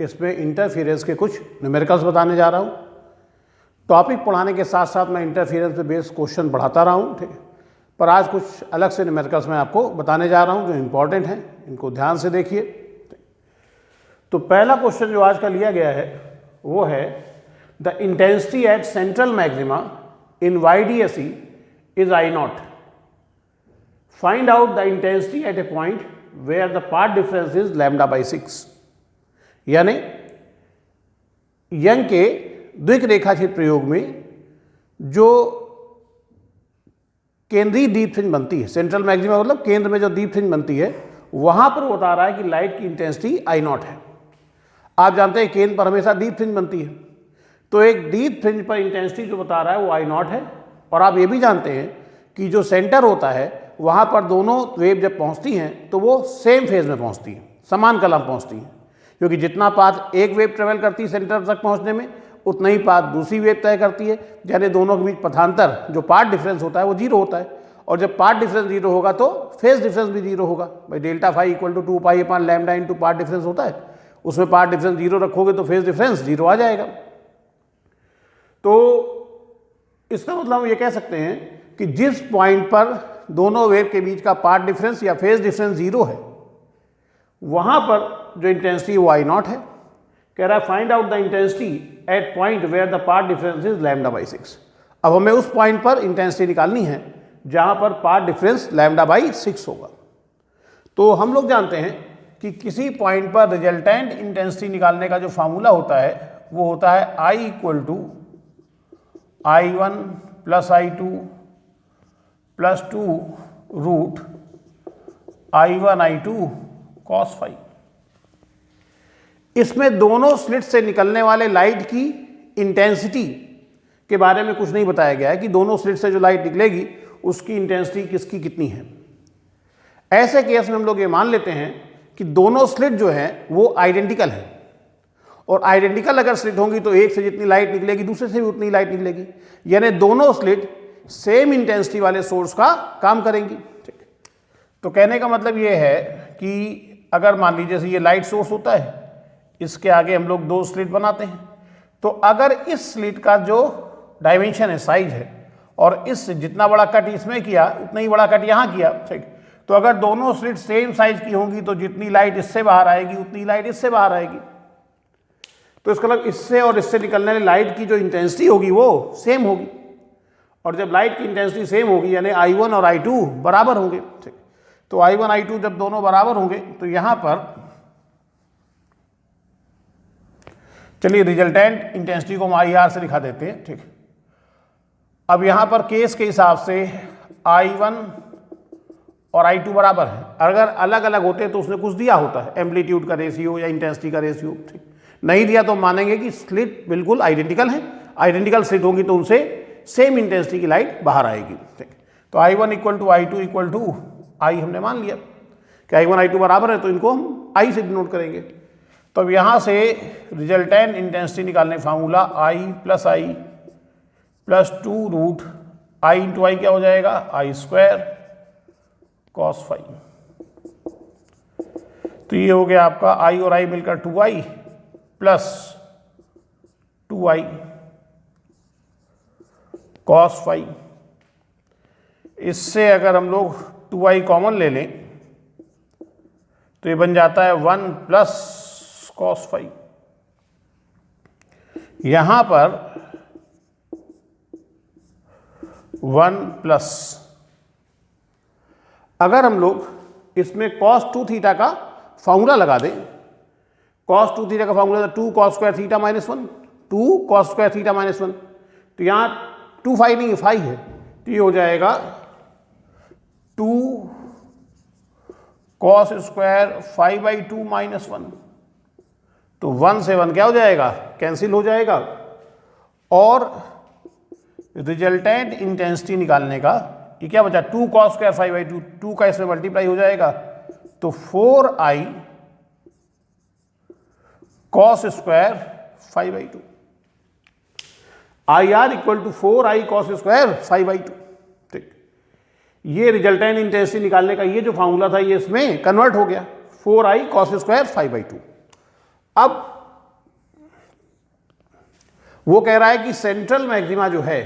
इसमें इंटरफेरेंस के कुछ न्यूमेरिकल्स बताने जा रहा हूँ। टॉपिक पढ़ाने के साथ साथ मैं इंटरफेरेंस पे बेस्ड क्वेश्चन बढ़ाता रहा हूँ, ठीक है। पर आज कुछ अलग से न्यूमेरिकल्स मैं आपको बताने जा रहा हूँ जो इम्पॉर्टेंट हैं, इनको ध्यान से देखिए। तो पहला क्वेश्चन जो आज का लिया गया है वो है the intensity at central maxima in YDSE is I0। Find out the intensity at a point where the path difference is λ/6। यानी यंग के द्विक रेखाचित्र प्रयोग में जो केंद्रीय दीपफ्रिंज बनती है, सेंट्रल मैक्सिमा मतलब केंद्र में जो दीपफ्रिंज बनती है, वहां पर बता रहा है कि लाइट की इंटेंसिटी I0 है। आप जानते हैं केंद्र पर हमेशा दीपफ्रिंज बनती है, तो एक दीपफ्रिंज पर इंटेंसिटी जो बता रहा है वो I0 है। और आप ये भी जानते हैं कि जो सेंटर होता है वहां पर दोनों वेव जब पहुंचती हैं तो वो सेम फेज में पहुंचती हैं, समान कला में पहुंचती हैं, क्योंकि जितना पाथ एक वेव ट्रेवल करती है सेंटर तक पहुंचने में, उतना ही पाथ दूसरी वेव तय करती है। यानी दोनों के बीच पथांतर जो पाथ डिफरेंस होता है वो जीरो होता है, और जब पाथ डिफरेंस जीरो होगा तो फेज डिफरेंस भी जीरो होगा। भाई delta phi equal to 2π/λ into path difference होता है, उसमें पाथ डिफरेंस जीरो रखोगे तो फेज डिफरेंस जीरो आ जाएगा। तो इसका मतलब हम ये कह सकते हैं कि जिस पॉइंट पर दोनों वेव के बीच का पाथ डिफरेंस या फेज डिफरेंस जीरो है, वहां पर जो इंटेंसिटी वो I0 है। कह रहा है find out the intensity at point where the path difference is λ/6। अब हमें उस पॉइंट पर इंटेंसिटी निकालनी है जहां पर पाथ डिफरेंस λ/6 होगा। तो हम लोग जानते हैं कि किसी पॉइंट पर रिजल्टेंट इंटेंसिटी निकालने का जो फार्मूला होता है वो होता है I equal to I1 plus I2 plus 2 root I1 I2 cos phi. इसमें दोनों स्लिट से निकलने वाले लाइट की इंटेंसिटी के बारे में कुछ नहीं बताया गया है कि दोनों स्लिट से जो लाइट निकलेगी उसकी इंटेंसिटी किसकी कितनी है। ऐसे केस में हम लोग ये मान लेते हैं कि दोनों स्लिट जो है वो आइडेंटिकल है, और आइडेंटिकल अगर स्लिट होंगी तो एक से जितनी लाइट निकलेगी दूसरे से भी उतनी लाइट निकलेगी, यानी दोनों स्लिट सेम इंटेंसिटी वाले सोर्स का काम करेंगी। ठीक, तो कहने का मतलब ये है कि अगर मान लीजिए ये लाइट सोर्स होता है, इसके आगे हम लोग दो स्लिट बनाते हैं, तो अगर इस स्लिट का जो डायमेंशन है, साइज है, और इस जितना बड़ा कट इसमें किया उतना ही बड़ा कट यहाँ किया, ठीक, तो अगर दोनों स्लिट सेम साइज की होंगी तो जितनी लाइट इससे बाहर आएगी उतनी लाइट इससे बाहर आएगी। तो इसका मतलब इससे और इससे निकलने वाली लाइट की जो इंटेंसिटी होगी वो सेम होगी, और जब लाइट की इंटेंसिटी सेम होगी यानी I1 और I2 बराबर होंगे। ठीक, तो I1 I2 जब दोनों बराबर होंगे तो यहां पर चलिए रिजल्टेंट इंटेंसिटी को हम IR से दिखा देते हैं। ठीक, अब यहां पर केस के हिसाब से I1 और I2 बराबर है। अगर अलग अलग होते तो उसने कुछ दिया होता है, एम्पलीट्यूड का रेशियो या इंटेंसिटी का रेशियो। ठीक, नहीं दिया तो मानेंगे कि स्लिट बिल्कुल आइडेंटिकल है। आइडेंटिकल स्लिट होगी तो उनसे सेम इंटेंसिटी की लाइट बाहर आएगी। ठीक, तो I1 equal to I2 equal to I हमने मान लिया कि I1 I2 बराबर है, तो इनको हम I से डिनोट करेंगे। तो अब यहाँ से रिजल्टेंट इंटेंसिटी निकालने formula I plus I plus 2 root I into I क्या हो जाएगा, I स्क्वायर कॉस फाई। तो ये हो गया आपका I और I मिलकर 2I plus 2I cos phi. इससे अगर हम लोग 2I कॉमन ले लें तो ये बन जाता है 1 प्लस कॉस फाई। यहां पर 1 प्लस, अगर हम लोग इसमें cos 2 थीटा का फॉर्मूला लगा दें, cos 2 थीटा का फॉर्मूला था 2 cos square theta minus 1, 2 cos square theta minus 1, तो यहाँ 2 फाई नहीं है, फाई है, तो ये हो जाएगा 2 cos स्क्वायर 5/2 माइनस 1। तो 1 से 1 क्या हो जाएगा, कैंसिल हो जाएगा, और रिजल्टेंट इंटेंसिटी निकालने का ये क्या बचा, 2 cos स्क्वायर 5/2, 2 का इसमें मल्टीप्लाई हो जाएगा, तो 4I cos square 5/2। IR equal to 4I cos square 5/2। ठीक, ये रिजल्टेंट इंटेंसिटी निकालने का ये जो फॉर्मूला था ये इसमें कन्वर्ट हो गया, 4I cos स्क्वायर 5/2। अब वो कह रहा है कि सेंट्रल मैक्सिमा जो है,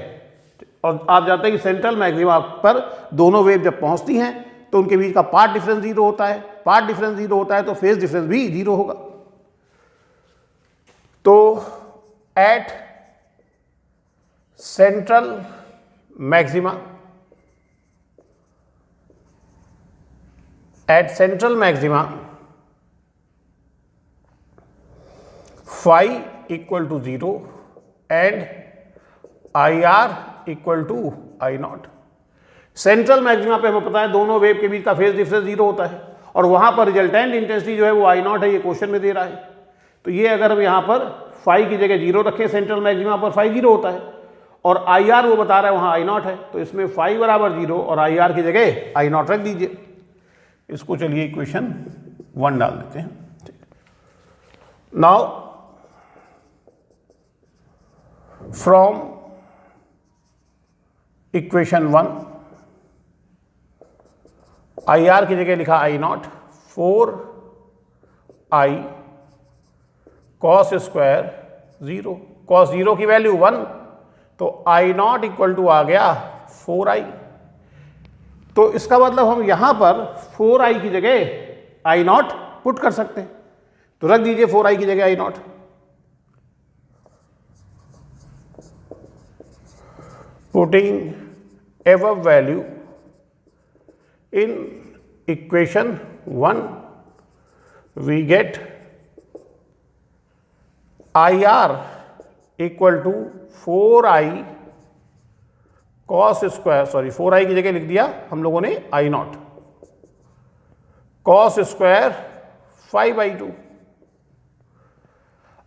और आप जानते हैं कि सेंट्रल मैक्सिमा पर दोनों वेव जब पहुंचती हैं तो उनके बीच का पाथ डिफरेंस 0 होता है। पाथ डिफरेंस 0 होता है तो फेज डिफरेंस भी 0 होगा। तो at central maxima, at central maxima phi equal to 0 and IR equal to I not. Central maxima पे हमें पता है दोनों वेव के बीच का फेज डिफरेंस 0 होता है और वहां पर रिजल्टेंट इंटेंसिटी जो है वो I नॉट है, ये क्वेश्चन में दे रहा है। तो ये अगर हम यहाँ पर फाई की जगह 0 रखें, सेंट्रल मैक्सिमा पर फाई 0 होता है और IR वो बता रहा है वहाँ I नॉट है, तो इसमें फाई बराबर 0 और IR की जगह I नॉट रख दीजिए। इसको चलिए इक्वेशन 1 डाल देते हैं। नाउ फ्रॉम इक्वेशन 1 IR की जगह लिखा I not 4I cos square 0, cos 0 की वैल्यू 1, तो I नॉट इक्वल टू आ गया 4I। तो इसका मतलब हम यहां पर 4I की जगह I नॉट पुट कर सकते हैं, तो रख दीजिए 4I की जगह I not. Putting above value in equation 1 we get IR equal to 4I cos square, sorry 4I की जगह लिख दिया हम लोगों ने I नॉट cos स्क्वायर 5/2।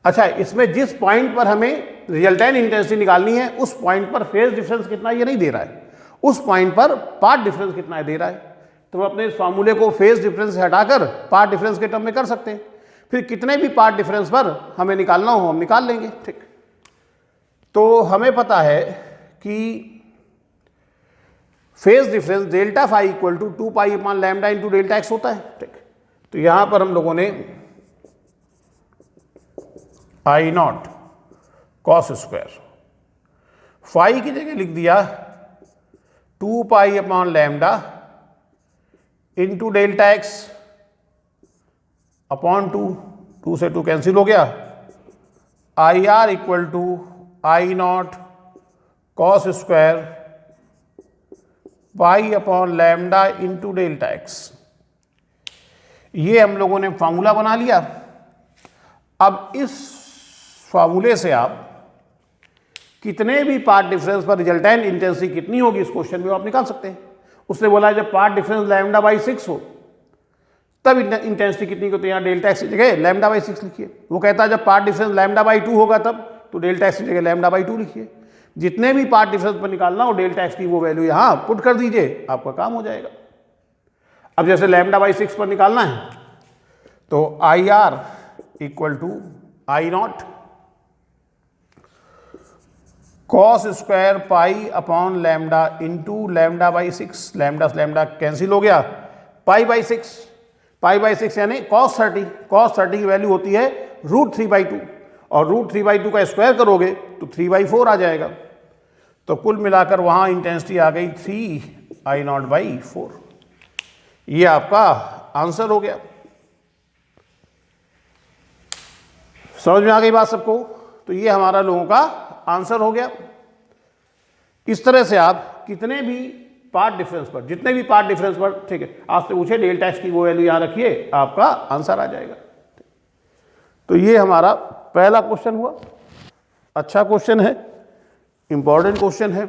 अच्छा, इसमें जिस पॉइंट पर हमें रिजल्टेंट इंटेंसिटी निकालनी है उस पॉइंट पर फेज डिफरेंस कितना ये नहीं दे रहा है, उस पॉइंट पर पाथ डिफरेंस कितना है दे रहा है। तो हम अपने इस फार्मूले को फेज डिफरेंस से हटाकर पाथ डिफरेंस के टर्म में कर सकते हैं, फिर कितने भी पाथ डिफरेंस पर हमें निकालना हो हम निकाल लेंगे। ठीक, तो हमें पता है कि phase difference delta phi equal to 2 pi upon lambda into delta x होता है। ठीक, तो यहां पर हम लोगों ने I not cos square phi की जगह लिख दिया 2 pi upon lambda into delta x upon 2 से 2 कैंसिल हो गया। IR equal to I not cos square pi upon lambda into delta x. ये हम लोगों ने फार्मूला बना लिया। अब इस फार्मूले से आप कितने भी पाथ डिफरेंस पर रिजल्टेंट इंटेंसिटी कितनी होगी इस क्वेश्चन में आप निकाल सकते हैं। उसने बोला जब पाथ डिफरेंस लैम्डा बाई 6 हो तब इंटेंसिटी कितनी होती है, यहाँ डेल्टा एक्स की जगह लैम्डा बाई 6 लिखिए। वो कहता है जब पाथ डिफरेंस लैम्डा बाई 2 होगा तब, तो डेल्टा एक्स की जगह लैम्डा बाई 2 लिखिए। जितने भी पाथ डिफरेंस पर निकालना हो डेल्टा एक्स की वो वैल्यू यहाँ पुट कर दीजिए, आपका काम हो जाएगा। अब जैसे लैम्डा बाई 6 पर निकालना है तो IR equal to I not cos square pi upon lambda into lambda by 6, lambda lambda cancel हो गया, पाई बाई 6 यानी कॉस 30। कॉस 30 की वैल्यू होती है √3/2 और √3/2 का स्क्वायर करोगे तो 3/4 आ जाएगा। तो कुल मिलाकर वहां इंटेंसिटी आ गई 3I नॉट/4। ये आपका आंसर हो गया। समझ में आ गई बात सबको? तो ये हमारा लोगों का आंसर हो गया। इस तरह से आप कितने भी पाथ डिफरेंस पर, जितने भी पाथ डिफरेंस पर, ठीक है, आपसे पूछे डेल्टा एक्स की वो वैल्यू यहां रखिए, आपका आंसर आ जाएगा। तो ये हमारा पहला क्वेश्चन हुआ। अच्छा क्वेश्चन है, इंपॉर्टेंट क्वेश्चन है।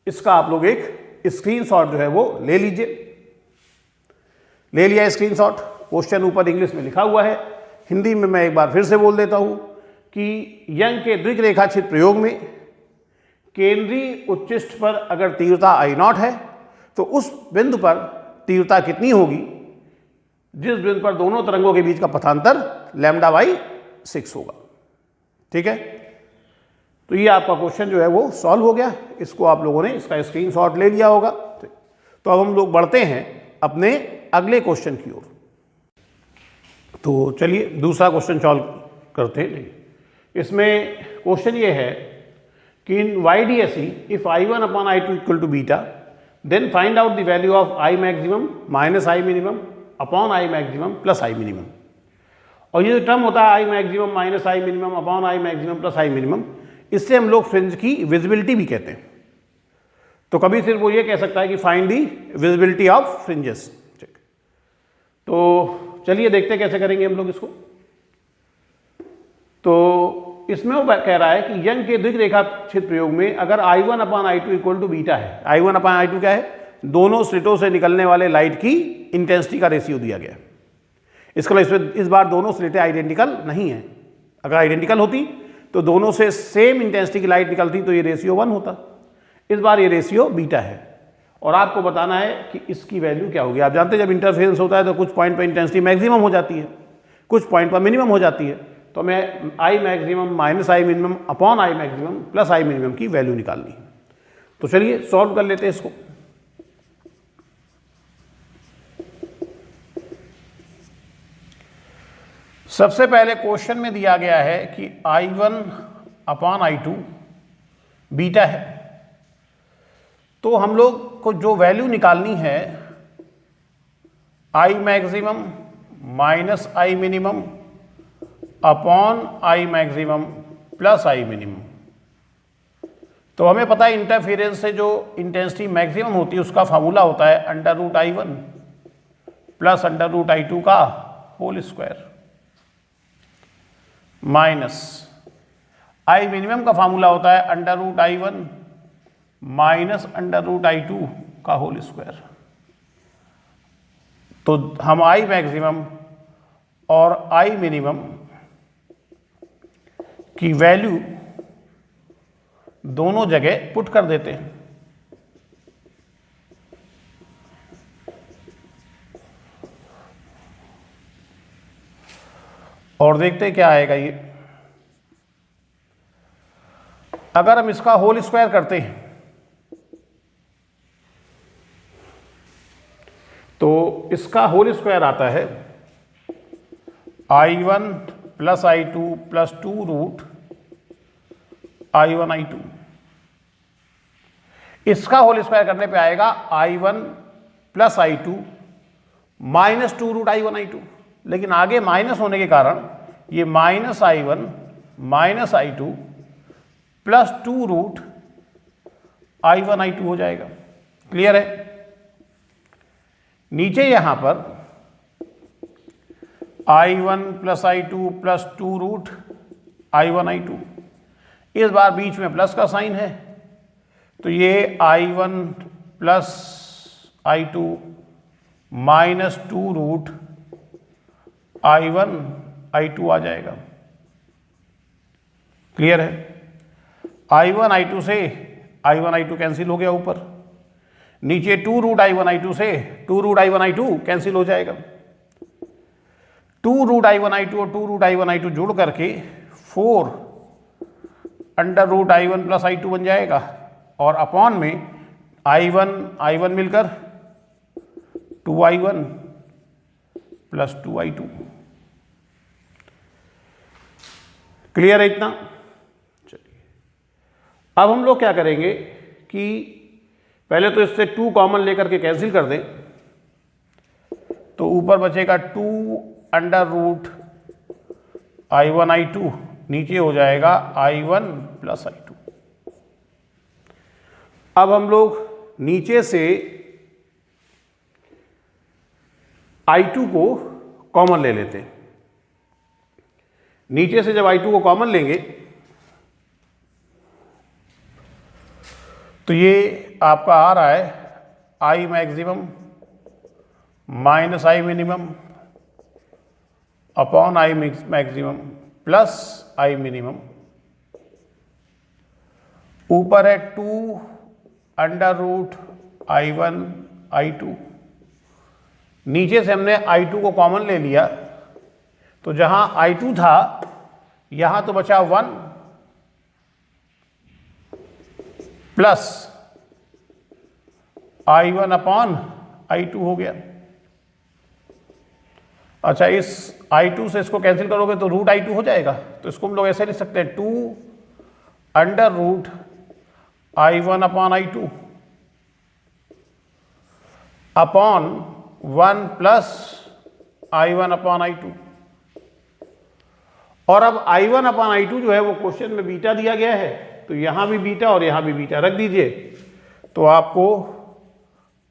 इसका आप लोग एक स्क्रीनशॉट जो है वो ले लीजिए। ले लिया स्क्रीनशॉट। क्वेश्चन ऊपर इंग्लिश में लिखा हुआ है, हिंदी में मैं एक बार फिर से बोल देता हूं कि यंग के द्विक रेखाचित्र प्रयोग में केंद्रीय उच्चिष्ट पर अगर तीव्रता I नॉट है तो उस बिंदु पर तीव्रता कितनी होगी जिस बिंदु पर दोनों तरंगों के बीच का पथांतर λ/6 होगा। ठीक है, तो ये आपका क्वेश्चन जो है वो सॉल्व हो गया। इसको आप लोगों ने इसका स्क्रीनशॉट ले लिया होगा। तो अब हम लोग बढ़ते हैं अपने अगले क्वेश्चन की ओर। तो चलिए दूसरा क्वेश्चन सॉल्व करते हैं। इसमें क्वेश्चन ये है कि in YDSE if I1 upon I2 equal to beta then find out the value of I maximum minus I minimum upon I maximum plus I minimum. और ये जो टर्म होता है I maximum minus I minimum upon I maximum plus I minimum, इससे हम लोग fringe की visibility भी कहते हैं। तो कभी सिर्फ वो ये कह सकता है कि find the visibility of fringes. ठीक, तो चलिए देखते कैसे करेंगे हम लोग इसको। तो इसमें वो कह रहा है कि यंग के द्विरेखाक्षित प्रयोग में अगर I1 upon I2 equal to beta है, I1 अपॉन I2 क्या है, दोनों स्लिटों से निकलने वाले लाइट की इंटेंसिटी का रेशियो दिया गया है। इसका मतलब इस बार दोनों स्लिटें आइडेंटिकल नहीं है। अगर आइडेंटिकल होती तो दोनों से सेम इंटेंसिटी की लाइट निकलती तो ये रेशियो 1 होता। इस बार ये रेशियो बीटा है और आपको बताना है कि इसकी वैल्यू क्या होगी। आप जानते हैं जब इंटरफेरेंस होता है तो कुछ पॉइंट पर इंटेंसिटी मैक्सिमम हो जाती है, कुछ पॉइंट पर मिनिमम हो जाती है। तो हमें I maximum minus I minimum upon I maximum plus I minimum की वैल्यू निकालनी है। तो चलिए सॉल्व कर लेते हैं इसको। सबसे पहले क्वेश्चन में दिया गया है कि I1 अपॉन I2 बीटा है, तो हम लोग को जो वैल्यू निकालनी है I maximum minus I minimum upon I maximum plus I minimum. तो हमें पता है इंटरफेरेंस से जो इंटेंसिटी मैक्सिमम होती है उसका फार्मूला होता है under root I1 plus under root I2 का whole square minus I minimum का फार्मूला होता है under root I1 minus under root I2 का होल स्क्वायर। तो हम I मैक्सिमम और I मिनिमम की वैल्यू दोनों जगह पुट कर देते हैं। और देखते हैं क्या आएगा ये। अगर हम इसका होल स्क्वायर करते हैं तो इसका होल स्क्वायर आता है I1 plus I2 plus 2 root I1 I2। इसका होल स्क्वायर करने पे आएगा I1 plus I2 minus 2 root I1 I2। लेकिन आगे माइनस होने के कारण ये minus I1 minus I2 plus 2 root I1 I2 हो जाएगा। क्लियर है? नीचे यहां पर I1 plus I2 plus 2 root I1 I2, इस बार बीच में प्लस का साइन है तो ये I1 plus I2 minus 2 root I1 I2 आ जाएगा। क्लियर है? I1 I2 से I1 I2 कैंसिल हो गया ऊपर, नीचे 2 रूट I1 I2 से 2 रूट I1 I2 कैंसिल हो जाएगा। 2 रूट I1 I2 और 2 रूट I1 I2 जोड़ करके 4 under root I1 plus I2 बन जाएगा और अपॉन में I1 मिलकर 2I1 प्लस 2I2। क्लियर है इतना? चलिए अब हम लोग क्या करेंगे कि पहले तो इससे 2 कॉमन लेकर के कैंसिल कर दें तो ऊपर बचेगा 2 अंडर रूट I1 I2, नीचे हो जाएगा I1 प्लस I2। अब हम लोग नीचे से I2 को कॉमन ले लेते हैं। नीचे से जब I2 को कॉमन लेंगे तो ये आपका आ रहा है I maximum minus I minimum upon I maximum plus I minimum. ऊपर है 2 अंडर रूट I1 I2, नीचे से हमने I2 को कॉमन ले लिया तो जहां I2 था यहां तो बचा 1 प्लस I1 अपॉन I2 हो गया। अच्छा, इस I2 से इसको कैंसिल करोगे तो रूट I2 हो जाएगा, तो इसको हम लोग ऐसे लिख सकते हैं 2 under root I1 upon I2 upon 1 plus I1 upon I2। और अब I1 अपॉन I2 जो है वो क्वेश्चन में बीटा दिया गया है, तो यहां भी बीटा और यहां भी बीटा रख दीजिए, तो आपको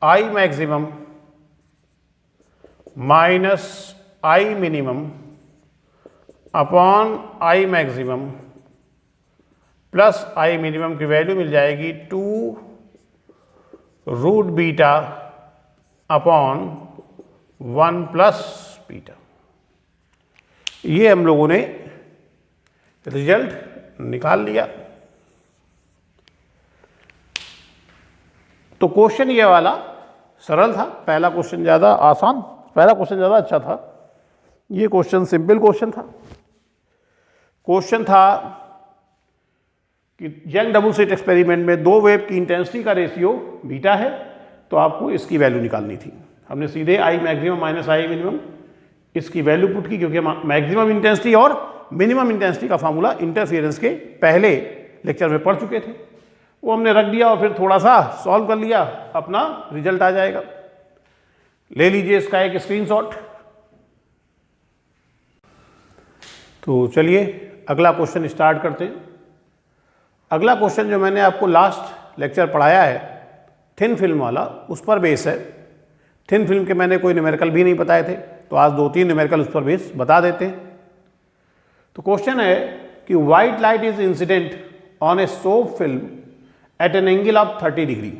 I maximum minus I minimum upon I maximum plus I minimum की वैल्यू मिल जाएगी 2 root beta upon 1 plus beta. ये हम लोगों ने रिजल्ट निकाल लिया। तो क्वेश्चन ये वाला सरल था, पहला क्वेश्चन ज़्यादा आसान, पहला क्वेश्चन ज़्यादा अच्छा था। ये क्वेश्चन सिंपल क्वेश्चन था। क्वेश्चन था कि यंग डबल स्लिट एक्सपेरिमेंट में दो वेव की इंटेंसिटी का रेशियो बीटा है, तो आपको इसकी वैल्यू निकालनी थी। हमने सीधे I maximum minus I minimum इसकी वैल्यू पुट की, क्योंकि मैक्सिमम इंटेंसिटी और मिनिमम इंटेंसिटी का फार्मूला इंटरफेरेंस के पहले लेक्चर में पढ़ चुके थे, वो हमने रख दिया और फिर थोड़ा सा सॉल्व कर लिया, अपना रिजल्ट आ जाएगा। ले लीजिए इसका एक स्क्रीनशॉट। तो चलिए अगला क्वेश्चन स्टार्ट करते हैं। अगला क्वेश्चन जो मैंने आपको लास्ट लेक्चर पढ़ाया है थिन फिल्म वाला, उस पर बेस है। थिन फिल्म के मैंने कोई न्यूमेरिकल भी नहीं बताए थे, तो आज 2-3 न्यूमेरिकल उस पर बेस बता देते हैं। तो क्वेश्चन है कि white light is incident on a soap film at an angle of 30 degree,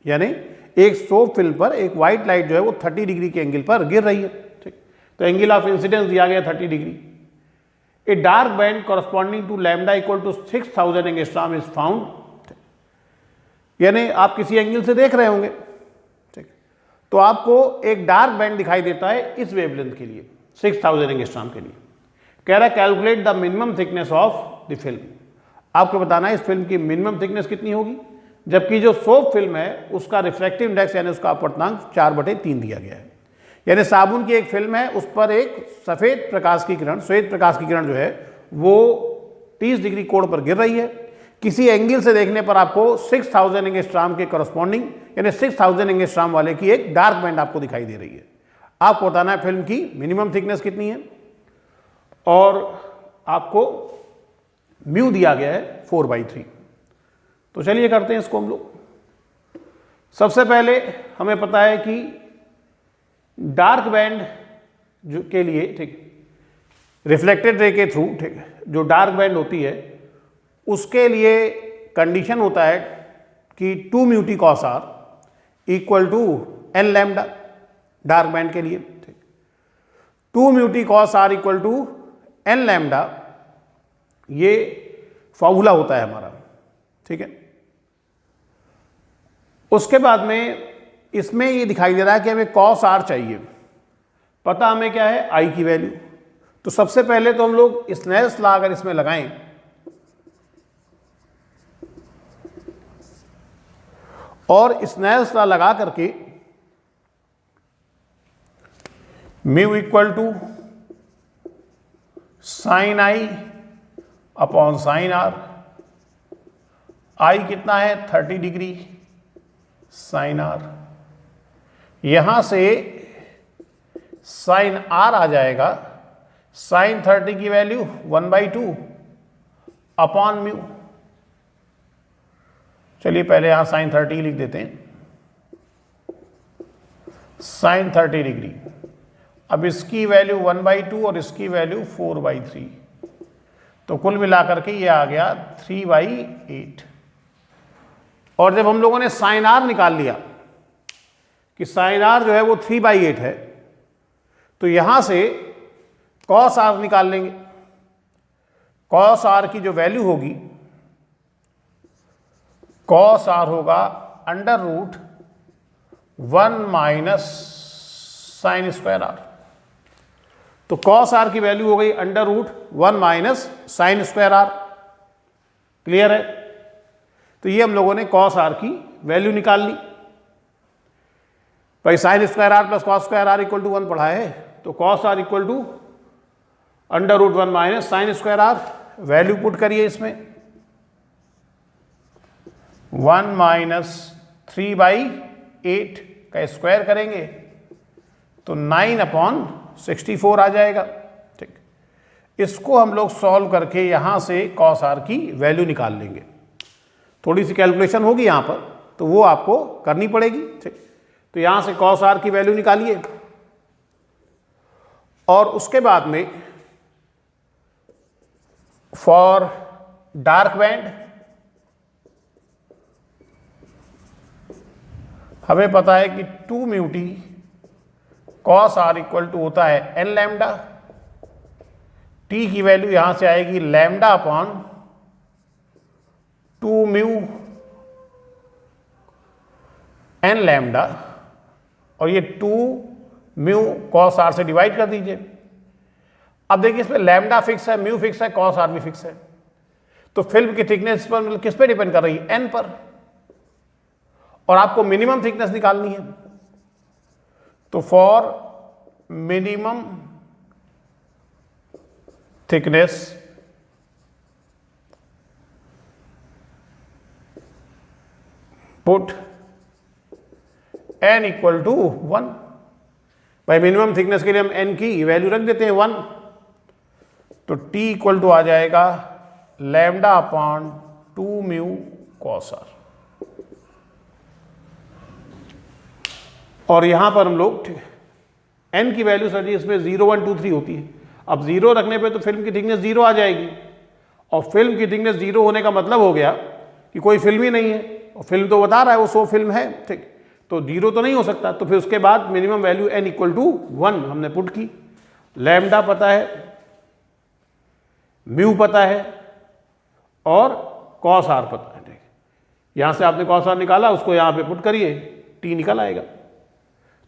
यानी एक सोप फिल्म पर एक व्हाइट लाइट जो है वो 30 डिग्री के एंगल पर गिर रही है। ठीक, तो एंगल ऑफ इंसिडेंस दिया गया 30 degree. A dark band corresponding to lambda equal to 6000 angstrom is found, यानी आप किसी एंगल से देख रहे होंगे, ठीक, तो आपको एक डार्क बैंड दिखाई देता है इस वेवलेंथ के लिए 6000 एंगस्ट्रॉम के लिए। कह रहा है calculate the minimum thickness of the film. आपको बताना है इस फिल्म की मिनिमम थिकनेस कितनी होगी, जबकि जो सोप फिल्म है उसका रिफ्रैक्टिव इंडेक्स यानी उसका अपवर्तनांक 4/3 दिया गया है। यानी साबुन की एक फिल्म है, उस पर एक सफ़ेद प्रकाश की किरण, श्वेत प्रकाश की किरण जो है वो 30 डिग्री कोण पर गिर रही है। किसी एंगल से देखने पर आपको 6000 एंगस्ट्रॉम के करस्पॉन्डिंग यानी 6000 एंगस्ट्रॉम वाले की एक डार्क बैंड आपको दिखाई दे रही है। आपको बताना है फिल्म की मिनिमम थिकनेस कितनी है, और आपको म्यू दिया गया है 4/3। तो चलिए करते हैं इसको हम लोग। सबसे पहले हमें पता है कि डार्क बैंड जो के लिए, ठीक, रिफ्लेक्टेड रे के थ्रू, ठीक, जो डार्क बैंड होती है उसके लिए कंडीशन होता है कि 2 mu t cos r equal to n lambda, dark band के लिए, ठीक, 2 mu t cos r equal to n lambda, ये फॉर्मूला होता है हमारा, ठीक है। उसके बाद में इसमें ये दिखाई दे रहा है कि हमें कॉस आर चाहिए, पता हमें क्या है आई की वैल्यू। तो सबसे पहले तो हम लोग स्नेल्स लॉ अगर इसमें लगाएं, और स्नेल्स लॉ लगा करके mu equal to sine i upon sine r, i कितना है 30 डिग्री साइन आर, यहां से साइन आर आ जाएगा साइन 30 की वैल्यू 1/2 अपॉन म्यू। चलिए पहले यहां साइन 30 लिख देते हैं, साइन 30 डिग्री। अब इसकी वैल्यू 1/2 और इसकी वैल्यू 4/3, तो कुल मिलाकर के ये आ गया 3/8। और जब हम लोगों ने साइन आर निकाल लिया कि साइन आर जो है वो 3/8 है, तो यहां से कॉस आर निकाल लेंगे। कॉस आर की जो वैल्यू होगी, कॉस आर होगा under root 1 minus sine square r. तो कॉस आर की वैल्यू हो गई under root 1 minus sine square r. Clear है? तो ये हम लोगों ने कॉस आर की वैल्यू निकाल ली। भाई sine square r plus cos square r equal to 1 पढ़ा है, तो cos r equal to √1 minus sine square r. Value put करिए इसमें, 1 माइनस 3/8 का स्क्वायर करेंगे तो 9/64 आ जाएगा। ठीक, इसको हम लोग सॉल्व करके यहां से कॉस आर की वैल्यू निकाल लेंगे। थोड़ी सी कैलकुलेशन होगी यहां पर, तो वो आपको करनी पड़ेगी। ठीक, तो यहां से कॉस आर की वैल्यू निकालिए और उसके बाद में फॉर डार्क बैंड हमें पता है कि 2 mu t cos r equal to होता है एन लैम्डा। टी की वैल्यू यहां से आएगी lambda upon 2 mu n lambda, और ये 2 म्यू कॉस आर से डिवाइड कर दीजिए। अब देखिए इसमें लैम्डा फिक्स है, म्यू फिक्स है, कॉस आर भी फिक्स है, तो फिल्म की थिकनेस पर मतलब किस पे डिपेंड कर रही है? एन पर, और आपको मिनिमम थिकनेस निकालनी है। तो for minimum thickness put n equal to 1। भाई मिनिमम थिकनेस के लिए हम n की वैल्यू रख देते हैं 1, तो t इक्वल टू आ जाएगा lambda upon 2 mu cos r. और यहां पर हम लोग ठीक है n की वैल्यू सर जी इसमें 0 1 2 3 होती है। अब 0 रखने पे तो फिल्म की थिकनेस 0 आ जाएगी, और फिल्म की थिकनेस 0 होने का मतलब हो गया कि कोई फिल्म ही नहीं है, और फिल्म तो बता रहा है वो 100 फिल्म है। ठीक, तो 0 तो नहीं हो सकता। तो फिर उसके बाद minimum value n equal to 1 हमने पुट की। लैम्डा पता है, म्यू पता है, और कॉस आर पता है। ठीक, यहां से आपने कॉस आर निकाला, उसको यहां पे पुट करिए, टी निकल आएगा।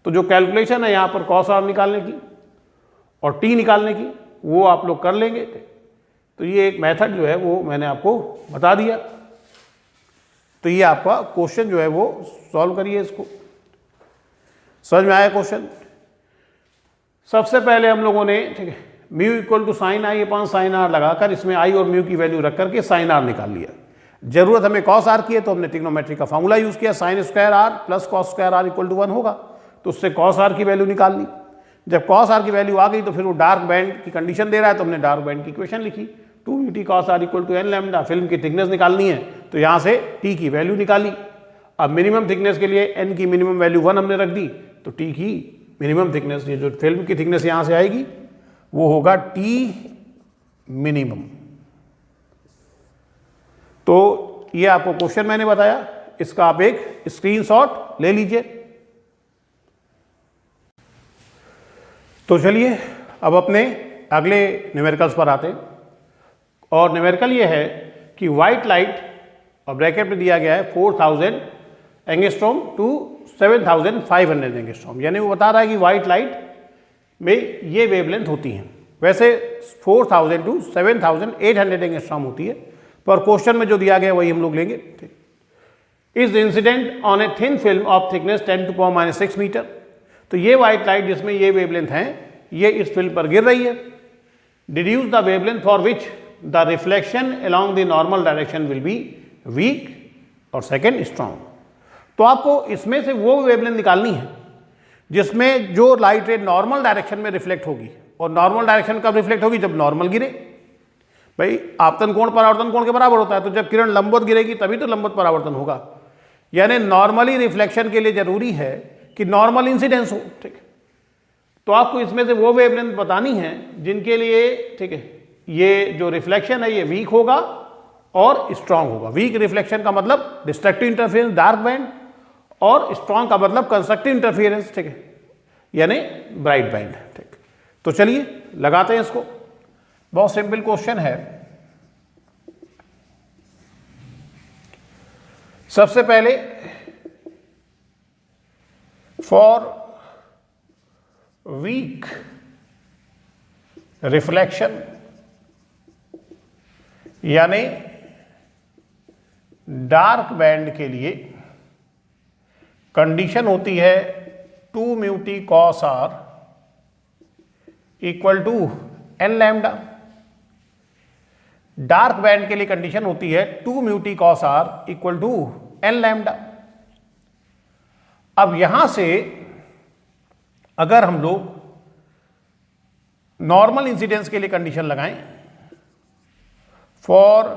तो जो कैलकुलेशन है यहां पर कॉस आर निकालने की और टी निकालने की, वो आप लोग कर लेंगे। तो ये एक मेथड जो है वो मैंने आपको बता दिया। तो ये आपका क्वेश्चन जो है वो सॉल्व करिए इसको। समझ में आया क्वेश्चन? सबसे पहले हम लोगों ने ठीक है mu equal to sine i upon sine r लगाकर इसमें आई और म्यू की वैल्यू रख करके साइन आर निकाल लिया। जरूरत हमें कॉस आर की है तो हमने ट्रिग्नोमेट्री का फॉर्मूला यूज किया, sine square r plus cos square r equal to 1 होगा, तो उससे कॉस आर की वैल्यू निकाल ली। जब कॉस आर की वैल्यू आ गई तो फिर वो डार्क बैंड की कंडीशन दे रहा है, तो हमने डार्क बैंड की इक्वेशन लिखी, 2 mu t cos r equal to n lambda. Film की थिकनेस निकालनी है तो यहाँ से टी की वैल्यू निकाली। अब मिनिमम थिकनेस के लिए एन की मिनिमम वैल्यू 1 हमने रख दी, तो टी की मिनिमम थिकनेस, ये जो फिल्म की थिकनेस यहाँ से आएगी वो होगा टी मिनिमम। तो ये आपको क्वेश्चन मैंने बताया, इसका आप एक स्क्रीनशॉट ले लीजिए। तो चलिए अब अपने अगले न्यूमेरिकल्स पर आते हैं, और न्यूमेरिकल ये है कि वाइट लाइट, और ब्रैकेट में दिया गया है 4000 एंगस्ट्रॉम टू 7500 एंगस्ट्रॉम, यानी वो बता रहा है कि वाइट लाइट में ये वेवलेंथ होती हैं। वैसे 4000 टू 7800 एंगस्ट्रॉम होती है, पर क्वेश्चन में जो दिया गया वही हम लोग लेंगे। ठीक, is incident on a thin film of thickness 10⁻⁻⁶ metre. तो ये वाइट लाइट जिसमें ये वेवलेंथ हैं, ये इस फिल्म पर गिर रही है। Deduce the wavelength for which the reflection along the normal direction will be weak और सेकेंड स्ट्रॉन्ग। तो आपको इसमें से वो वेवलेंथ निकालनी है जिसमें जो लाइट रे नॉर्मल डायरेक्शन में रिफ्लेक्ट होगी, और नॉर्मल डायरेक्शन कब रिफ्लेक्ट होगी? जब नॉर्मल गिरे। भाई आपतन कोण परावर्तन कोण के बराबर होता है, तो जब किरण लंबवत गिरेगी तभी तो लंबवत परावर्तन होगा। यानी नॉर्मली रिफ्लेक्शन के लिए जरूरी है कि नॉर्मल इंसिडेंस हो। ठीक, तो आपको इसमें से वो वेवलेंथ बतानी है जिनके लिए ठीक है ये जो रिफ्लेक्शन है ये वीक होगा और स्ट्रांग होगा। वीक रिफ्लेक्शन का मतलब डिस्ट्रक्टिव इंटरफेरेंस डार्क बैंड, और स्ट्रांग का मतलब कंस्ट्रक्टिव इंटरफेरेंस, ठीक है, यानी ब्राइट बैंड। ठीक, तो चलिए लगाते हैं इसको। बहुत सिंपल क्वेश्चन है। सबसे पहले फॉर वीक रिफ्लेक्शन, यानी डार्क बैंड के लिए कंडीशन होती है 2 mu t cos r equal to n lambda. Dark band के लिए कंडीशन होती है 2 mu t cos r equal to n lambda. अब यहां से अगर हम लोग नॉर्मल इंसिडेंस के लिए कंडीशन लगाएं, for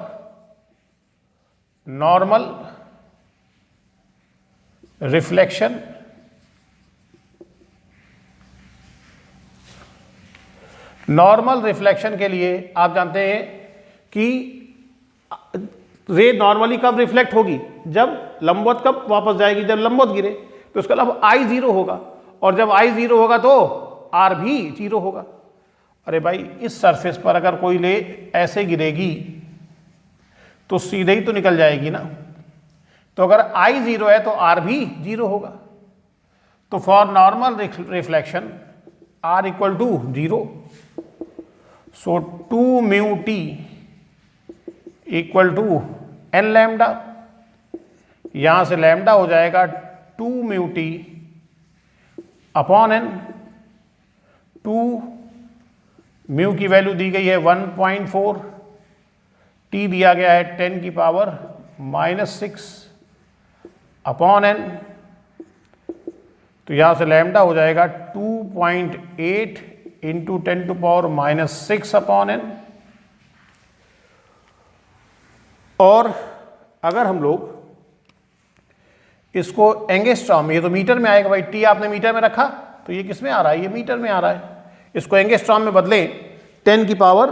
normal reflection normal reflection के लिए आप जानते हैं कि रे नॉर्मली कब रिफ्लेक्ट होगी, जब लंबवत कब वापस जाएगी, जब लंबवत गिरे, तो इसका मतलब आई जीरो होगा, और जब आई जीरो होगा तो आर भी जीरो होगा। अरे भाई इस सरफेस पर अगर कोई ले ऐसे गिरेगी तो सीधे ही तो निकल जाएगी ना, तो अगर आई जीरो है तो आर भी जीरो होगा। तो for normal reflection r equal to zero, so 2 mu t equal to n lambda. यहां से लैम्डा हो जाएगा 2 mu t upon n. 2 mu की वैल्यू दी गई है 1.4, टी दिया गया है 10 की पावर -6 अपॉन एन। तो यहां से लैम्डा हो जाएगा 2.8 into 10 to power -6 upon n. और अगर हम लोग इसको एंगस्ट्रॉम, ये तो मीटर में आएगा भाई, टी आपने मीटर में रखा तो ये किस में आ रहा है, ये मीटर में आ रहा है। इसको एंगस्ट्रॉम में बदलें, 10 की पावर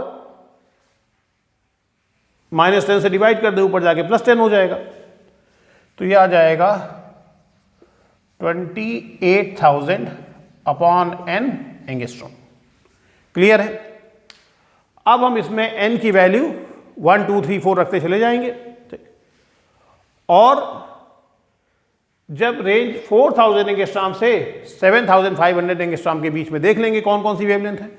-10 से डिवाइड कर दे, ऊपर जाके +10 हो जाएगा, तो ये आ जाएगा 28,000 अपॉन एन एंगस्ट्रॉम। क्लियर है? अब हम इसमें एन की वैल्यू 1 2 3 4 रखते चले जाएंगे, ठीक। और जब रेंज 4000 एंगस्ट्रॉम से 7500 एंगस्ट्रॉम के बीच में देख लेंगे कौन कौन सी वेवलेंथ है।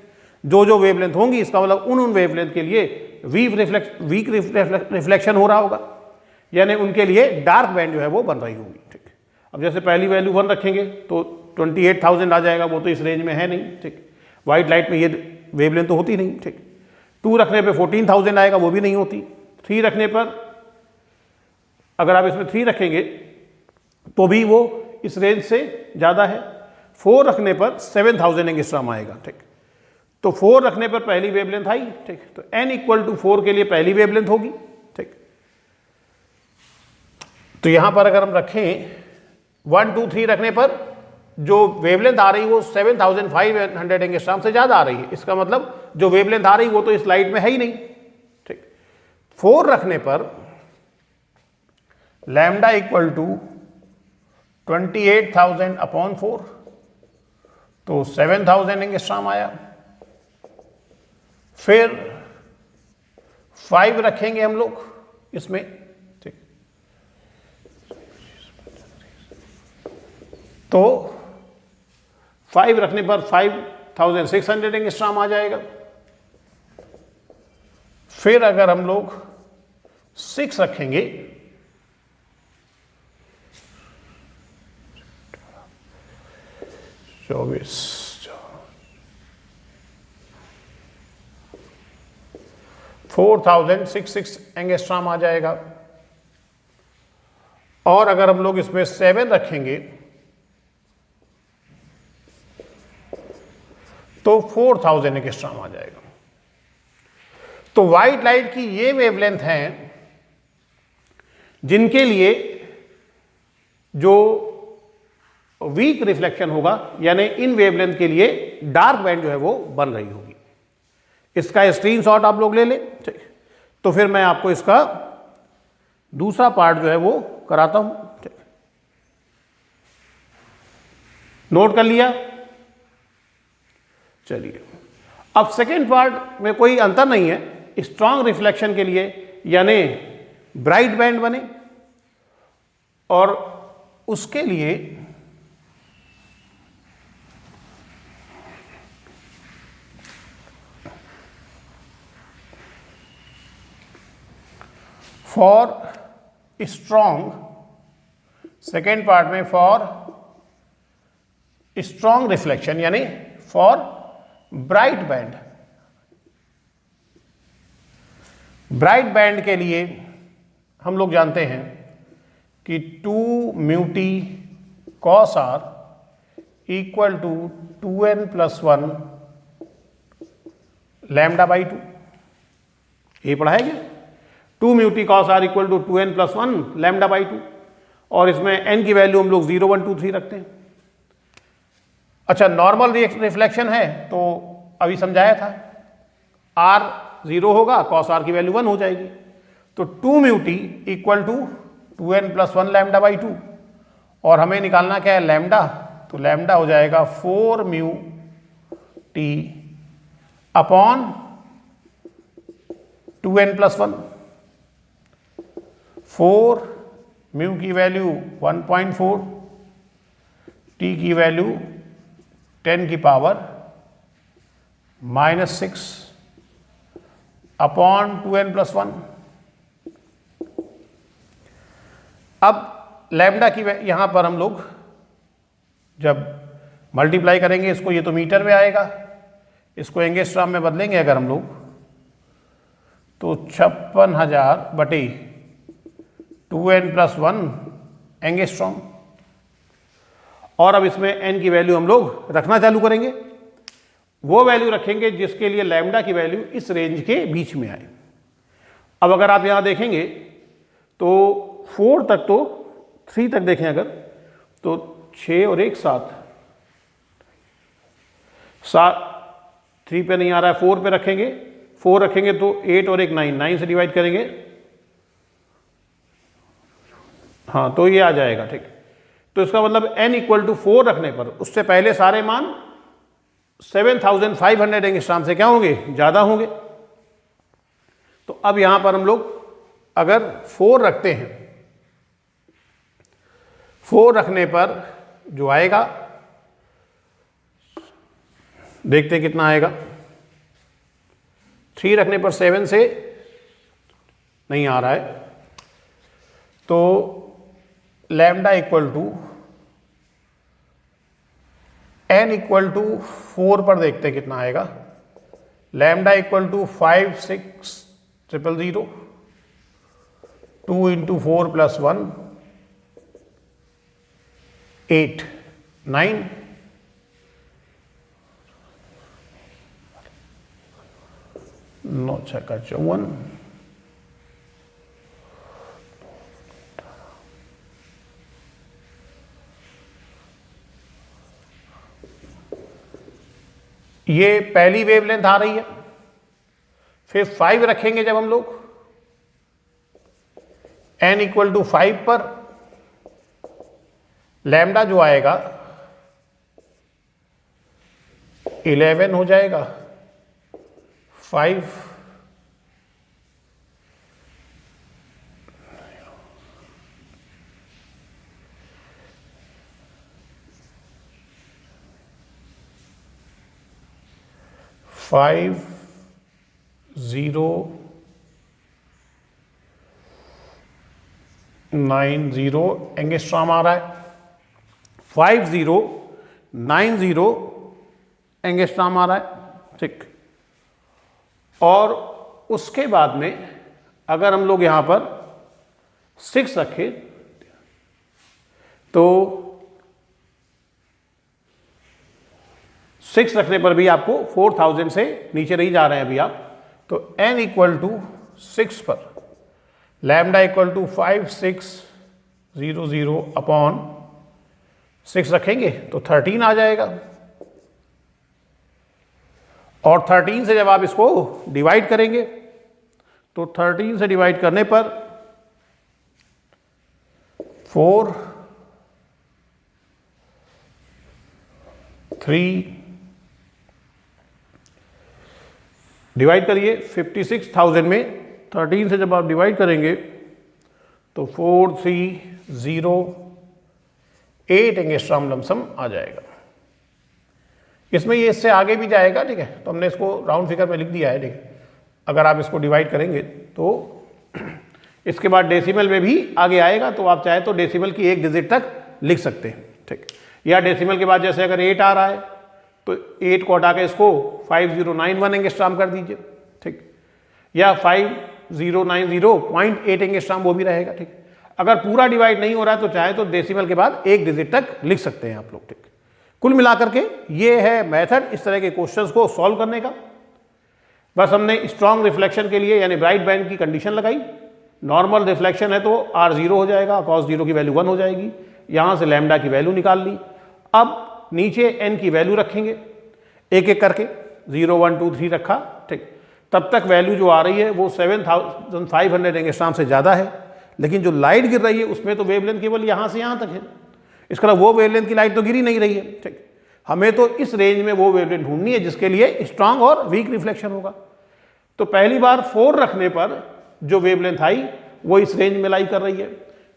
जो जो वेवलेंथ होंगी इसका मतलब उन वेवलेंथ के लिए वीक रिफ्लेक्शन हो रहा होगा, यानी उनके लिए डार्क बैंड जो है वो बन रही होगी, ठीक। अब जैसे पहली वैल्यू 1 रखेंगे तो 28,000 आ जाएगा, वो तो इस रेंज में है नहीं, ठीक। वाइट लाइट में ये वेवलेंथ तो होती नहीं, ठीक। 2 रखने पे 14,000 आएगा, वो भी नहीं होती। 3 रखने पर अगर आप इसमें 3 रखेंगे तो भी वो इस रेंज से ज़्यादा है। 4 रखने पर 7000 एंगस्ट्रॉम आएगा, ठीक। तो 4 रखने पर पहली वेवलेंथ आई, ठीक। तो n इक्वल टू 4 के लिए पहली वेवलेंथ होगी, ठीक। तो यहां पर अगर हम रखें 1 2 3 रखने पर जो वेवलेंथ आ रही है वो 7500 एंगस्ट्रॉम से ज़्यादा आ रही है। इसका मतलब जो वेवलेंथ आ रही है वो तो इस लाइट में है ही नहीं, ठीक। 4 रखने पर लैम्डा इक्वल टू 28,000 अपॉन 4, तो 7000 एंगस्ट्रॉम आया। फिर 5 रखेंगे हम लोग इसमें, ठीक। तो 5 रखने पर 5600 एंगस्ट्रॉम आ जाएगा। फिर अगर हम लोग 6 रखेंगे 4066 एंगस्ट्रॉम आ जाएगा। और अगर हम लोग इसमें 7 रखेंगे तो 4000 एंगस्ट्रॉम आ जाएगा। तो व्हाइट लाइट की ये वेवलेंथ हैं जिनके लिए जो वीक रिफ्लेक्शन होगा, यानी इन वेवलेंथ के लिए डार्क बैंड जो है वो बन रही होगी। इसका स्क्रीनशॉट आप लोग ले लें, ठीक। तो फिर मैं आपको इसका दूसरा पार्ट जो है वो कराता हूं, ठीक। नोट कर लिया? चलिए, अब सेकेंड पार्ट में कोई अंतर नहीं है। स्ट्रांग रिफ्लेक्शन के लिए यानी ब्राइट बैंड बने, और उसके लिए फॉर स्ट्रॉन्ग, सेकेंड पार्ट में फॉर स्ट्रॉन्ग रिफ्लेक्शन यानी for bright band, bright band के लिए हम लोग जानते हैं कि 2 mu t cos r equal to 2n+1 λ/2। ये पढ़ा है क्या? 2 mu t cos r equal to 2n+1 λ/2, और इसमें n की वैल्यू हम लोग 0 1 2 3 रखते हैं। अच्छा, नॉर्मल रिफ्लेक्शन है तो अभी समझाया था, r 0 होगा, कॉस आर की वैल्यू 1 हो जाएगी, तो 2 mu t equal to 2n+1 λ/2, और हमें निकालना क्या है? लैम्डा। तो लैम्डा हो जाएगा 4 mu t upon 2n+1। 4 mu की वैल्यू 1.4, टी की वैल्यू 10 की पावर -6 अपॉन 2n+1। अब लैम्डा की यहां पर हम लोग जब मल्टीप्लाई करेंगे इसको, ये तो मीटर में आएगा, इसको एंगस्ट्रॉम में बदलेंगे अगर हम लोग, तो 56,000 बटे 2n+1 एंगस्ट्रॉम। और अब इसमें n की वैल्यू हम लोग रखना चालू करेंगे, वो वैल्यू रखेंगे जिसके लिए लैम्डा की वैल्यू इस रेंज के बीच में आए। अब अगर आप यहाँ देखेंगे तो 4 तक, तो 3 तक देखें अगर, तो 6 और 1 7, 3 पे नहीं आ रहा है, 4 पे रखेंगे, 4 रखेंगे तो 8 और 1 9, 9 से डिवाइड करेंगे, हाँ तो ये आ जाएगा। ठीक, तो इसका मतलब n इक्वल टू 4 रखने पर उससे पहले सारे मान 7500 एंगस्ट्रॉम से क्या होंगे? ज़्यादा होंगे। तो अब यहाँ पर हम लोग अगर 4 रखते हैं, 4 रखने पर जो आएगा देखते हैं कितना आएगा। 3 रखने पर 7 से नहीं आ रहा है, तो lambda equal to n equal to 4 पर देखते हैं कितना आएगा। Lambda equal to 56000, 2 × 4 + 1 8 9, 9 × 6 = 54। ये पहली वेवलेंथ आ रही है। फिर 5 रखेंगे जब हम लोग, n इक्वल टू 5 पर लैम्डा जो आएगा 11 हो जाएगा। 5 5 0 9 0 एंगस्ट्रॉम आ रहा है। 5090 एंगस्ट्रॉम आ रहा है। ठीक, और उसके बाद में अगर हम लोग यहाँ पर 6 रखें तो 6 रखने पर भी आपको 4000 से नीचे नहीं जा रहे हैं अभी आप। तो n इक्वल टू 6 पर लैम्डा इक्वल टू 5600 अपॉन 6 रखेंगे तो 13 आ जाएगा। और 13 से जब आप इसको डिवाइड करेंगे तो 13 से डिवाइड करने पर 4 3 डिवाइड करिए 56,000 में 13 से जब आप डिवाइड करेंगे तो 4308 एंगस्ट्रॉम लमसम आ जाएगा। इसमें ये इससे आगे भी जाएगा। ठीक है, तो हमने इसको राउंड फिगर में लिख दिया है। ठीक है, अगर आप इसको डिवाइड करेंगे तो इसके बाद डेसिमल में भी आगे आएगा, तो आप चाहे तो डेसिमल की 1 डिजिट तक लिख सकते हैं। ठीक, या डेसिमल के बाद जैसे अगर 8 आ रहा है तो 8 को हटा के इसको 5091 एंगस्ट्रॉम कर दीजिए, ठीक, या 5090.8 एंगस्ट्रॉम वो भी रहेगा, ठीक। अगर पूरा डिवाइड नहीं हो रहा है तो चाहे तो डेसिमल के बाद एक डिजिट तक लिख सकते हैं आप लोग, ठीक। कुल मिलाकर के ये है मेथड इस तरह के क्वेश्चंस को सॉल्व करने का। बस हमने स्ट्रॉन्ग रिफ्लेक्शन के लिए यानी ब्राइट बैंड की कंडीशन लगाई, नॉर्मल रिफ्लेक्शन है तो R 0 हो जाएगा, cos 0 की वैल्यू 1 हो जाएगी, यहाँ से लैम्डा की वैल्यू निकाल ली। अब नीचे n की वैल्यू रखेंगे एक एक करके, 0 1 2 3 रखा, ठीक। तब तक वैल्यू जो आ रही है वो 7500 एंगस्ट्रॉम से ज़्यादा है, लेकिन जो लाइट गिर रही है उसमें तो वेवलेंथ केवल यहाँ से यहाँ तक है, इसका वो वेवलेंथ की लाइट तो गिर ही नहीं रही है, ठीक। हमें तो इस रेंज में वो वेवलेंथ ढूंढनी है जिसके लिए स्ट्रांग और वीक रिफ्लेक्शन होगा। तो पहली बार 4 रखने पर जो वेवलेंथ आई वो इस रेंज में लाई कर रही है,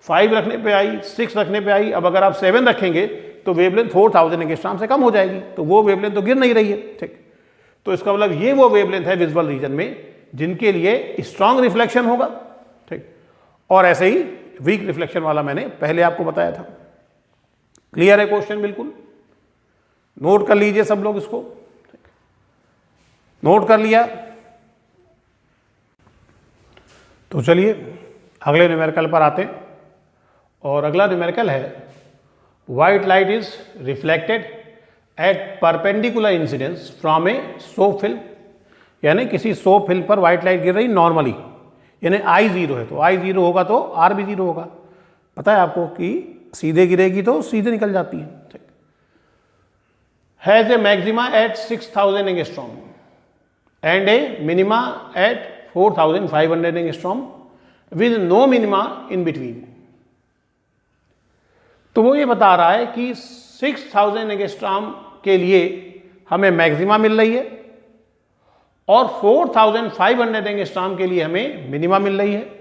5 रखने पे आई, 6 रखने पे आई। अब अगर आप 7 रखेंगे तो वेवलेंथ 4000 एंगस्ट्रॉम से कम हो जाएगी, तो वो वेवलेंथ तो गिर नहीं रही है, ठीक। तो इसका मतलब ये वो वेवलेंथ है विजुअल रीजन में जिनके लिए स्ट्रांग रिफ्लेक्शन होगा, ठीक। और ऐसे ही वीक रिफ्लेक्शन वाला मैंने पहले आपको बताया था। क्लियर है क्वेश्चन? बिल्कुल नोट कर लीजिए सब लोग इसको, नोट कर लिया तो चलिए अगले न्यूमेरिकल पर आते हैं। और अगला न्यूमेरिकल है white light is reflected at perpendicular incidence from a soap film, यानी किसी सोप फिल्म पर व्हाइट लाइट गिर रही नॉर्मली, यानी I 0 है तो I 0 होगा तो R भी 0 होगा। पता है आपको कि सीधे गिरेगी तो सीधे निकल जाती है, ठीक। Has a maxima at 6000 angstrom and a minima at 4500 angstrom with no minima in between. तो वो ये बता रहा है कि 6000 एंगस्ट्रॉम के लिए हमें मैक्सिमा मिल रही है और 4500 एंगस्ट्रॉम के लिए हमें मिनिमा मिल रही है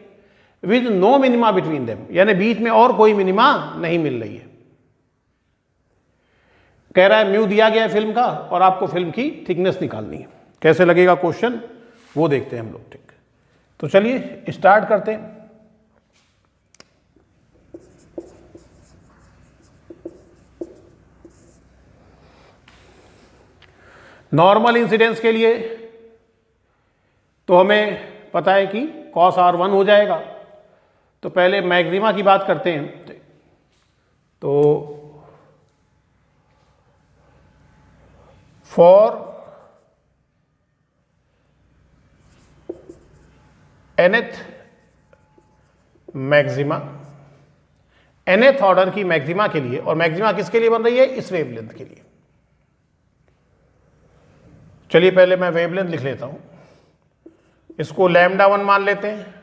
with no minima between them, यानी बीच में और कोई मिनिमा नहीं मिल रही है। कह रहा है म्यू दिया गया है फिल्म का और आपको फिल्म की थिकनेस निकालनी है। कैसे लगेगा क्वेश्चन वो देखते हैं हम लोग, ठीक। तो चलिए स्टार्ट करते हैं। नॉर्मल इंसिडेंस के लिए तो हमें पता है कि cos R1 हो जाएगा। तो पहले मैक्सिमा की बात करते हैं। तो for nth maxima, nth order की मैक्सिमा के लिए, और मैक्सिमा किसके लिए बन रही है? इस वेवलेंथ के लिए। चलिए पहले मैं वेवलेंथ लिख लेता हूं, इसको λ1 मान लेते हैं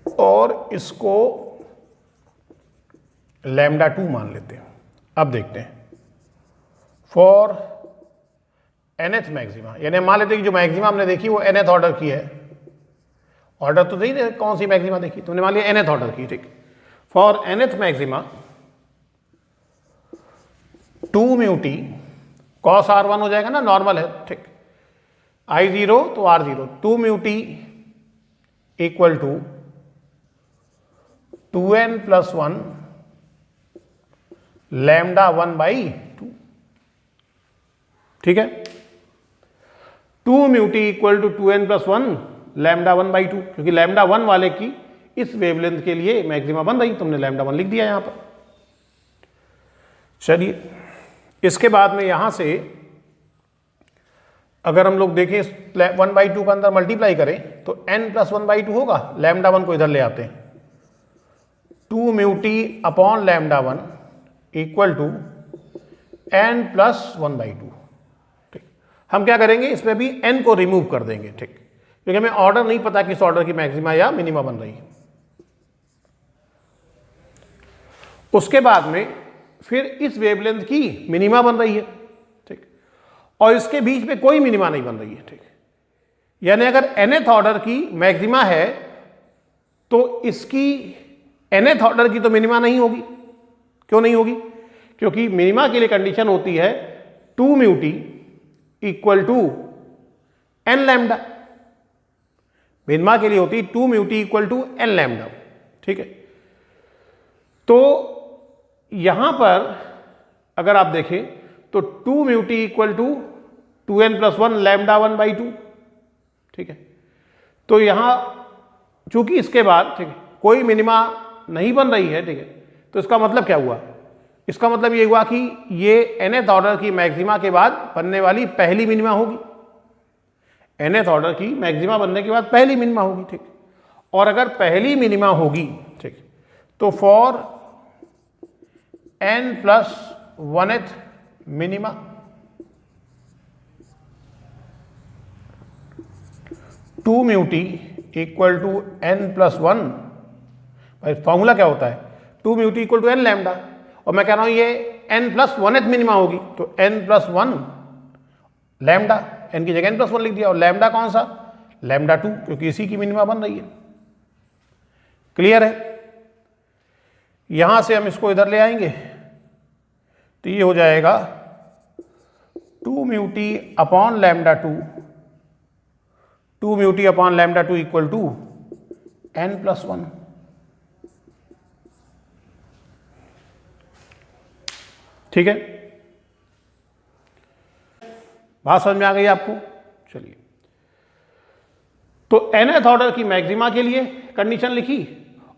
और इसको λ2 मान लेते हैं। अब देखते हैं फॉर nth मैक्सिमा, यानी मान लेते हैं कि जो मैक्सिमा हमने देखी वो nth ऑर्डर की है। ऑर्डर तो नहीं, कौन सी मैक्सिमा देखी तुमने? मान लिया nth ऑर्डर की, ठीक। For nth maxima 2 mu T cos R1 हो जाएगा ना, नॉर्मल है, ठीक। I 0 तो R 0, 2 mu t equal to 2n plus 1 λ1/2, ठीक है। 2 mu t equal to 2n plus 1 λ1/2, क्योंकि λ1 वाले की इस वेवलेंथ के लिए मैक्सिमा बन रही, तुमने λ1 लिख दिया यहां पर। चलिए इसके बाद में यहां से अगर हम लोग देखें 1/2 का अंदर मल्टीप्लाई करें तो n प्लस 1/2 होगा। λ1 को इधर ले आते हैं, 2 mu t upon λ1 equal to n plus 1/2, ठीक। हम क्या करेंगे, इसमें भी n को रिमूव कर देंगे, ठीक, क्योंकि हमें ऑर्डर नहीं पता किस ऑर्डर की मैक्सिमा या मिनिमा बन रही है। उसके बाद में फिर इस वेवलेंथ की मिनिमा बन रही है, ठीक, और इसके बीच में कोई मिनिमा नहीं बन रही है, ठीक। यानी अगर nth ऑर्डर की मैक्सिमा है तो इसकी nth ऑर्डर की तो मिनिमा नहीं होगी। क्यों नहीं होगी? क्योंकि मिनिमा के लिए कंडीशन होती है 2 mu t equal to n lambda. Minima के लिए होती है 2 mu t equal to n lambda, ठीक है। तो यहां पर अगर आप देखें तो 2 mu t equal to 2n+1 lambda 1/2, ठीक है। तो यहाँ चूंकि इसके बाद, ठीक है, कोई मिनिमा नहीं बन रही है, ठीक है, तो इसका मतलब क्या हुआ? इसका मतलब ये हुआ कि ये nth ऑर्डर की मैक्सिमा के बाद बनने वाली पहली मिनिमा होगी। nth ऑर्डर की मैक्सिमा बनने के बाद पहली मिनिमा होगी, ठीक। और अगर पहली मिनिमा होगी, ठीक, तो for n+1th minima, two mu t equal to n+1, भाई फॉर्मूला क्या होता है? 2 mu t equal to n lambda, और मैं कह रहा हूं ये n+1th मिनिमा होगी, तो n+1 लैम्डा, n की जगह n+1 लिख दिया, और लैम्डा कौन सा? लैम्डा 2, क्योंकि इसी की मिनिमा बन रही है। क्लियर है? यहां से हम इसको इधर ले आएंगे तो ये हो जाएगा 2 mu t upon lambda 2, 2 mu t upon lambda 2 equal to n+1। ठीक है, बात समझ में आ गई आपको? चलिए, तो nth ऑर्डर की मैक्सिमा के लिए कंडीशन लिखी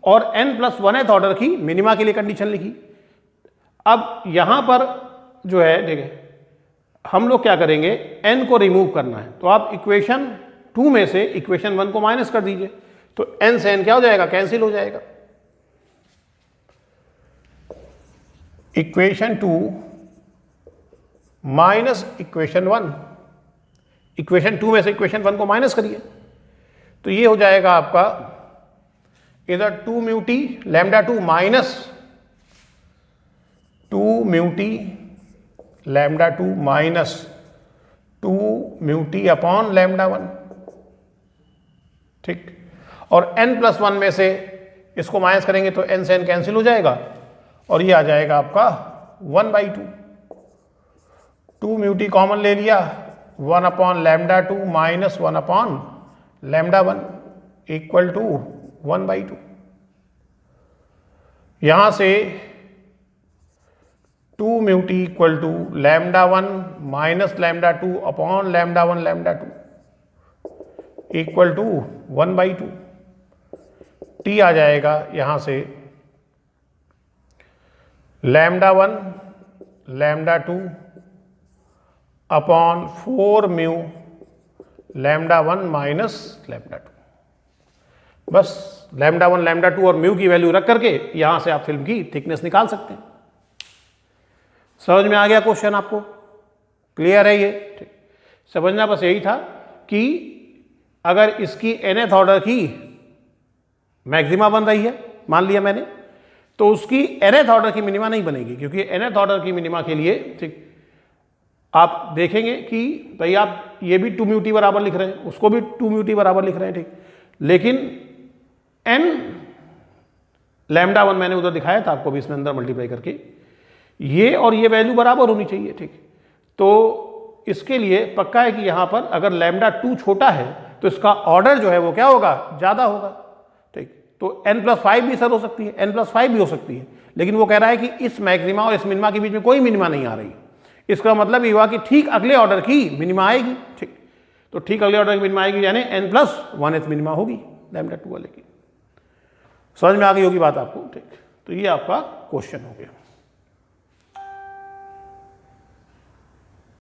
और n+1th ऑर्डर की मिनिमा के लिए कंडीशन लिखी। अब यहां पर जो है, ठीक है, हम लोग क्या करेंगे, n को रिमूव करना है, तो आप इक्वेशन 2 में से इक्वेशन 1 को माइनस कर दीजिए, तो n से n क्या हो जाएगा? कैंसिल हो जाएगा। इक्वेशन 2 माइनस इक्वेशन 1, इक्वेशन 2 में से इक्वेशन 1 को माइनस करिए, तो ये हो जाएगा आपका इधर 2 mu T lambda 2 minus 2 mu T lambda 2 minus 2 mu t upon lambda 1, ठीक। और n+1 में से इसको माइनस करेंगे तो n से n कैंसिल हो जाएगा, और ये आ जाएगा आपका 1/2। 2 म्यू टी कॉमन ले लिया, 1 upon lambda 2 minus 1 upon lambda 1 equal to 1/2। यहां से 2 mu t equal to lambda 1 minus lambda 2 upon lambda 1 lambda 2 equal to 1/2। T आ जाएगा यहां से लैम्डा 1 लैम्डा 2 अपॉन 4 म्यू लैम्डा 1 माइनस लैम्डा 2। बस लैम्डा 1 लैम्डा 2 और म्यू की वैल्यू रख करके यहां से आप फिल्म की थिकनेस निकाल सकते हैं। समझ में आ गया क्वेश्चन आपको? क्लियर है ये? ठीक, समझना बस यही था कि अगर इसकी nth ऑर्डर की मैक्सिमा बन रही है, मान लिया मैंने, तो उसकी nth ऑर्डर की मिनिमा नहीं बनेगी, क्योंकि nth ऑर्डर की मिनिमा के लिए, ठीक, आप देखेंगे कि भाई आप ये भी 2 म्यू टी बराबर लिख रहे हैं, उसको भी 2 म्यू टी बराबर लिख रहे हैं, ठीक, लेकिन n लैम्डा 1 मैंने उधर दिखाया था आपको भी इसमें अंदर मल्टीप्लाई करके, ये और ये वैल्यू बराबर होनी चाहिए, ठीक। तो इसके लिए पक्का है कि यहां पर अगर लैम्डा 2 छोटा है तो इसका ऑर्डर जो है वो क्या होगा? ज़्यादा होगा, ठीक। तो n+5 भी सर हो सकती है, n+5 भी हो सकती है, लेकिन वो कह रहा है कि इस मैक्सिमा और इस मिनिमा के बीच में कोई मिनिमा नहीं आ रही। इसका मतलब ये हुआ कि ठीक अगले ऑर्डर की मिनिमा आएगी, ठीक। तो ठीक अगले ऑर्डर की मिनिमा आएगी यानी n+1th मिनिमा होगी लैम्डा 2 वाले की। समझ में आ गई होगी बात आपको, ठीक। तो ये आपका क्वेश्चन हो गया।